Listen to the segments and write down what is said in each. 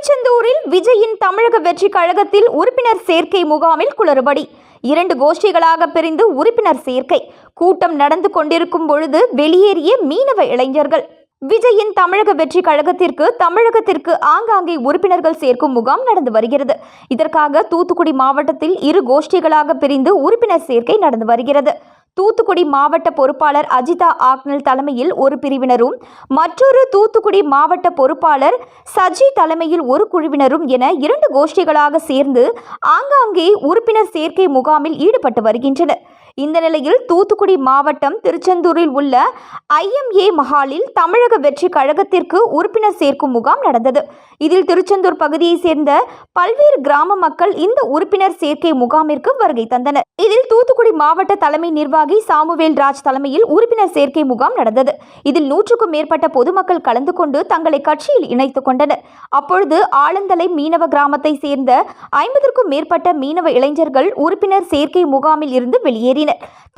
திருச்செந்தூரில் விஜயின் தமிழக வெற்றி கழகத்தில் உறுப்பினர் சேர்க்கை முகாமில் குளறுபடி. 2 கோஷ்டிகளாக பிரிந்து உறுப்பினர் சேர்க்கை. கூட்டம் நடந்து கொண்டிருக்கும் பொழுது வெளியேறிய மீனவ இளைஞர்கள். விஜயின் தமிழக வெற்றி கழகத்திற்கு தமிழகத்திற்கு ஆங்காங்கே உறுப்பினர்கள் சேர்க்கும் முகாம் நடந்து வருகிறது. இதற்காக தூத்துக்குடி மாவட்டத்தில் 2 கோஷ்டிகளாக பிரிந்து உறுப்பினர் சேர்க்கை நடந்து வருகிறது. தூத்துக்குடி மாவட்ட பொறுப்பாளர் அஜிதா ஆக்னல் தலைமையில் ஒரு பிரிவினரும், மற்றொரு தூத்துக்குடி மாவட்ட பொறுப்பாளர் சஜி தலைமையில் ஒரு குழுவினரும் என 2 கோஷ்டிகளாக சேர்ந்து ஆங்காங்கே உறுப்பினர் சேர்க்கை முகாமில் ஈடுபட்டு வருகின்றனர். இந்த நிலையில் தூத்துக்குடி மாவட்டம் திருச்செந்தூரில் உள்ள IMA மஹாலில் தமிழக வெற்றி கழகத்திற்கு உறுப்பினர் சேர்க்கும் முகாம் நடந்தது. இதில் திருச்செந்தூர் பகுதியை சேர்ந்த பல்வேறு கிராம மக்கள் இந்த உறுப்பினர் சேர்க்கை முகாமிற்கு வருகை தந்தனர். இதில் தூத்துக்குடி மாவட்ட தலைமை நிர்வாகி சாமுவேல் ராஜ் தலைமையில் உறுப்பினர் சேர்க்கை முகாம் நடந்தது. இதில் 100க்கும் மேற்பட்ட பொதுமக்கள் கலந்து கொண்டு தங்களை கட்சியில் இணைத்துக் கொண்டனர். அப்பொழுது ஆலந்தலை மீனவ கிராமத்தை சேர்ந்த 50க்கும் மேற்பட்ட மீனவ இளைஞர்கள் உறுப்பினர் சேர்க்கை முகாமில் இருந்து வெளியேறினர்.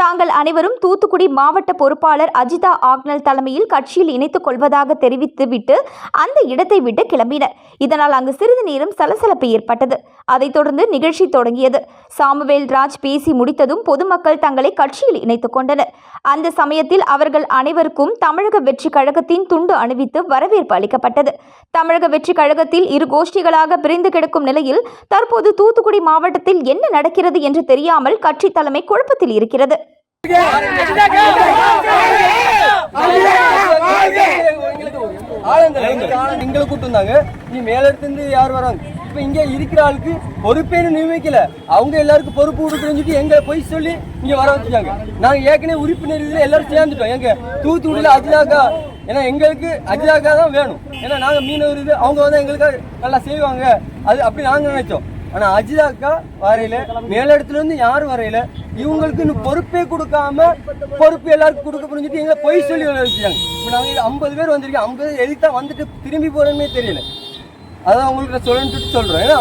தாங்கள் அனைவரும் தூத்துக்குடி மாவட்ட பொறுப்பாளர் அஜிதா ஆக்னல் தலைமையில் கட்சியில் இணைத்துக் கொள்வதாக தெரிவித்துவிட்டு அந்த இடத்தை விட்டு கிளம்பினர். இதனால் அங்கு சிறிது நேரம் சலசலப்பு ஏற்பட்டது. அதைத் தொடர்ந்து நிகழ்ச்சி தொடங்கியது. சாமுவேல் ராஜ் பேசி முடித்ததும் பொதுமக்கள் தங்களை கட்சியில் இணைத்துக் கொண்டனர். அந்த சமயத்தில் அவர்கள் அனைவருக்கும் தமிழக வெற்றி கழகத்தின் துண்டு அணிவித்து வரவேற்பு அளிக்கப்பட்டது. தமிழக வெற்றி கழகத்தில் 2 கோஷ்டிகளாக பிரிந்து கிடக்கும் நிலையில் தற்போது தூத்துக்குடி மாவட்டத்தில் என்ன நடக்கிறது என்று தெரியாமல் கட்சி தலைமை குழப்பத்தில் இருக்கிறது. எங்களை கூப்பிட்டு நீ மேல இருந்து யார் வராங்க? இப்ப இங்க இருக்கிற ஆளுக்கு பொறுப்பேன்னு நியமிக்கல, அவங்க எல்லாருக்கும் பொறுப்பு கொடுக்குறேன்னு சொல்லி எங்க போய் சொல்லி இங்க வர வச்சுட்டாங்க. நாங்க ஏற்கனவே உறுப்பினர் இதுல எல்லாரும் சேர்ந்துட்டோம். எங்க தூத்துக்குடியில அஜிதாக்கா, ஏன்னா எங்களுக்கு அஜிதாக்கா தான் வேணும். ஏன்னா நாங்க மீனவர் இது, அவங்க வந்து எங்களுக்கு நல்லா செய்வாங்க, அது அப்படி நாங்க நினைச்சோம். ஆனா அஜிதாக்கா வரையில, மேலிடத்துல இருந்து யாரும் வரையில, இவங்களுக்கு இன்னும் பொறுப்பே கொடுக்காம பொறுப்பு எல்லாருக்கும் கொடுக்க புரிஞ்சுட்டு எங்களை பொய் சொல்லி வச்சுட்டாங்க. இப்போ நாங்கள் 50 பேர் வந்திருக்கோம். 50 எதுக்கு தான் வந்துட்டு திரும்பி போறேன்னே தெரியல. அதான் உங்களுக்கு சொல்லணும்னு சொல்றேன். ஏன்னா